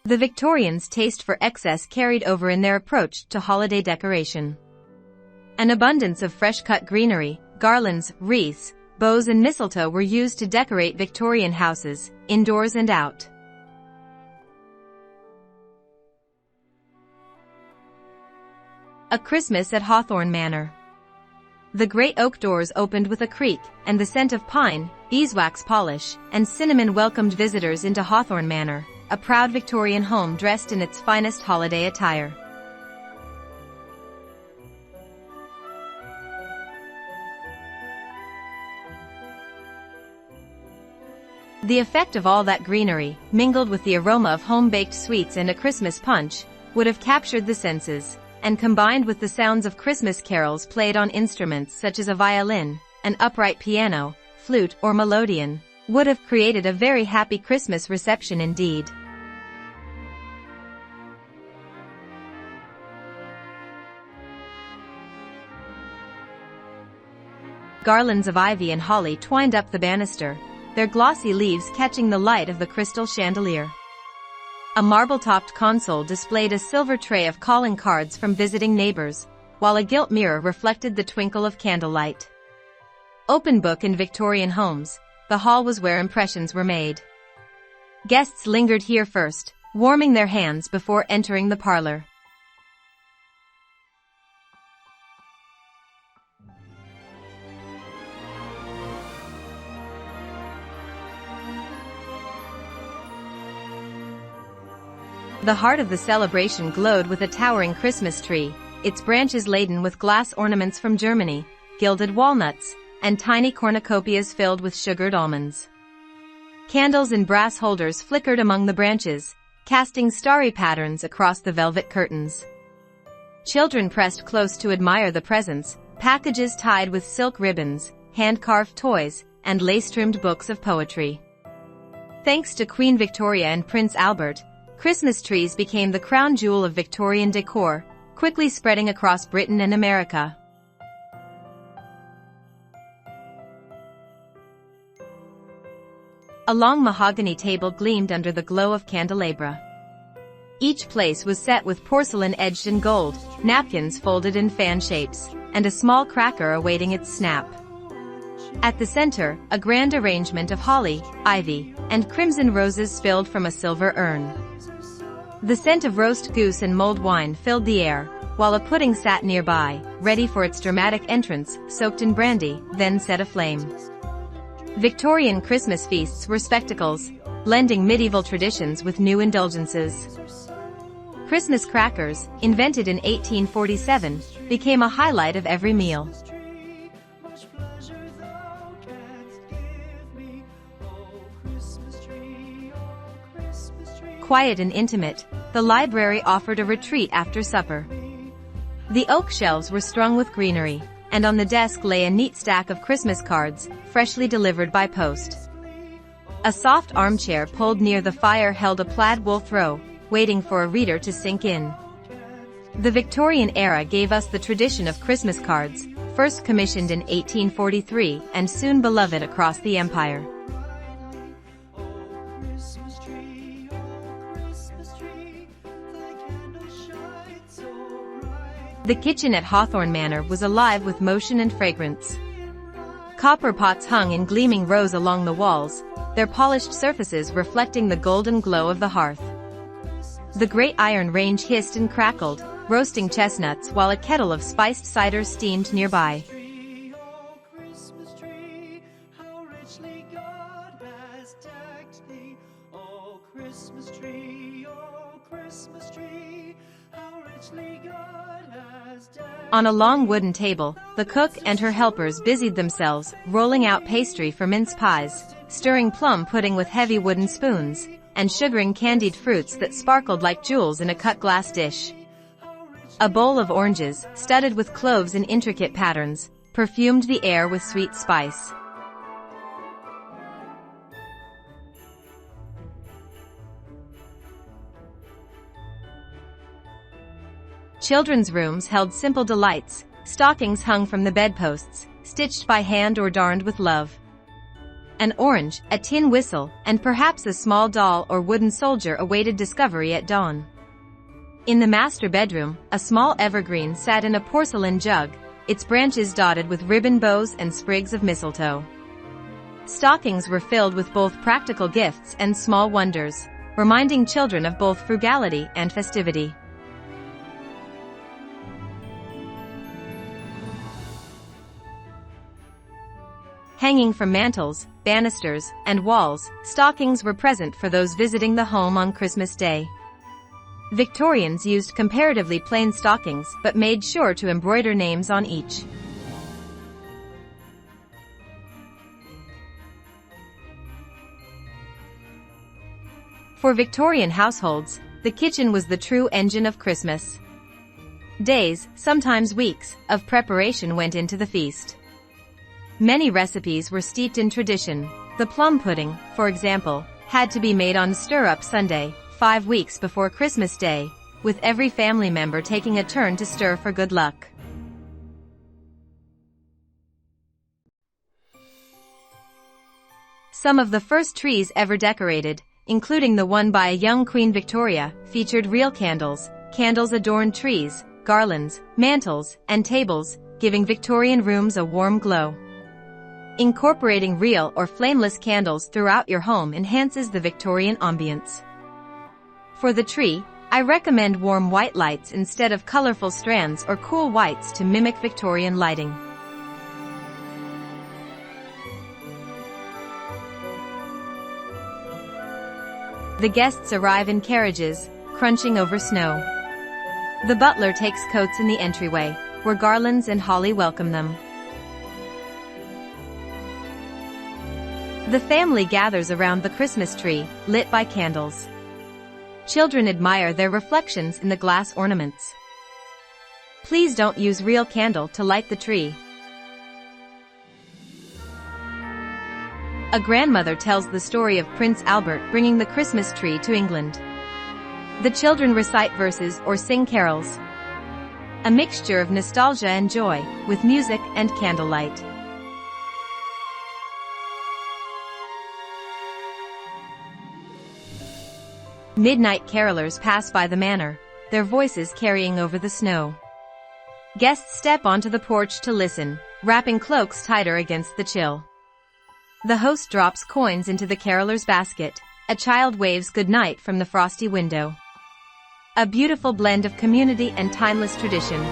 The Victorians' taste for excess carried over in their approach to holiday decoration. An abundance of fresh-cut greenery, garlands, wreaths, bows and mistletoe were used to decorate Victorian houses, indoors and out. A Christmas at Hawthorne Manor. The great oak doors opened with a creak, and the scent of pine, beeswax polish, and cinnamon welcomed visitors into Hawthorne Manor, a proud Victorian home dressed in its finest holiday attire. The effect of all that greenery, mingled with the aroma of home-baked sweets and a Christmas punch, would have captured the senses, and combined with the sounds of Christmas carols played on instruments such as a violin, an upright piano, flute, or melodeon, would have created a very happy Christmas reception indeed. Garlands of ivy and holly twined up the banister, their glossy leaves catching the light of the crystal chandelier. A marble-topped console displayed a silver tray of calling cards from visiting neighbors, while a gilt mirror reflected the twinkle of candlelight. Open book in Victorian homes, the hall was where impressions were made. Guests lingered here first, warming their hands before entering the parlor. The heart of the celebration glowed with a towering Christmas tree, its branches laden with glass ornaments from Germany, gilded walnuts, and tiny cornucopias filled with sugared almonds. Candles in brass holders flickered among the branches, casting starry patterns across the velvet curtains. Children pressed close to admire the presents, packages tied with silk ribbons, hand-carved toys, and lace-trimmed books of poetry. Thanks to Queen Victoria and Prince Albert, Christmas trees became the crown jewel of Victorian decor, quickly spreading across Britain and America. A long mahogany table gleamed under the glow of candelabra. Each place was set with porcelain edged in gold, napkins folded in fan shapes, and a small cracker awaiting its snap. At the center, a grand arrangement of holly, ivy, and crimson roses spilled from a silver urn. The scent of roast goose and mulled wine filled the air, while a pudding sat nearby, ready for its dramatic entrance, soaked in brandy, then set aflame. Victorian Christmas feasts were spectacles, blending medieval traditions with new indulgences. Christmas crackers, invented in 1847, became a highlight of every meal. Quiet and intimate, the library offered a retreat after supper. The oak shelves were strung with greenery, and on the desk lay a neat stack of Christmas cards, freshly delivered by post. A soft armchair pulled near the fire held a plaid wool throw, waiting for a reader to sink in. The Victorian era gave us the tradition of Christmas cards, first commissioned in 1843 and soon beloved across the empire. The kitchen at Hawthorne Manor was alive with motion and fragrance. Copper pots hung in gleaming rows along the walls, their polished surfaces reflecting the golden glow of the hearth. The great iron range hissed and crackled, roasting chestnuts while a kettle of spiced cider steamed nearby. On a long wooden table, the cook and her helpers busied themselves, rolling out pastry for mince pies, stirring plum pudding with heavy wooden spoons, and sugaring candied fruits that sparkled like jewels in a cut glass dish. A bowl of oranges, studded with cloves in intricate patterns, perfumed the air with sweet spice. Children's rooms held simple delights, stockings hung from the bedposts, stitched by hand or darned with love. An orange, a tin whistle, and perhaps a small doll or wooden soldier awaited discovery at dawn. In the master bedroom, a small evergreen sat in a porcelain jug, its branches dotted with ribbon bows and sprigs of mistletoe. Stockings were filled with both practical gifts and small wonders, reminding children of both frugality and festivity. Hanging from mantels, banisters, and walls, stockings were present for those visiting the home on Christmas Day. Victorians used comparatively plain stockings but made sure to embroider names on each. For Victorian households, the kitchen was the true engine of Christmas. Days, sometimes weeks, of preparation went into the feast. Many recipes were steeped in tradition. The plum pudding, for example, had to be made on Stir-Up Sunday, 5 weeks before Christmas Day, with every family member taking a turn to stir for good luck. Some of the first trees ever decorated, including the one by a young Queen Victoria, featured real candles. Candles adorned trees, garlands, mantels, and tables, giving Victorian rooms a warm glow. Incorporating real or flameless candles throughout your home enhances the Victorian ambience. For the tree, I recommend warm white lights instead of colorful strands or cool whites to mimic Victorian lighting. The guests arrive in carriages, crunching over snow. The butler takes coats in the entryway, where garlands and holly welcome them. The family gathers around the Christmas tree, lit by candles. Children admire their reflections in the glass ornaments. Please don't use real candle to light the tree. A grandmother tells the story of Prince Albert bringing the Christmas tree to England. The children recite verses or sing carols. A mixture of nostalgia and joy, with music and candlelight. Midnight carolers pass by the manor, their voices carrying over the snow. Guests step onto the porch to listen, wrapping cloaks tighter against the chill. The host drops coins into the carolers' basket, a child waves goodnight from the frosty window. A beautiful blend of community and timeless tradition.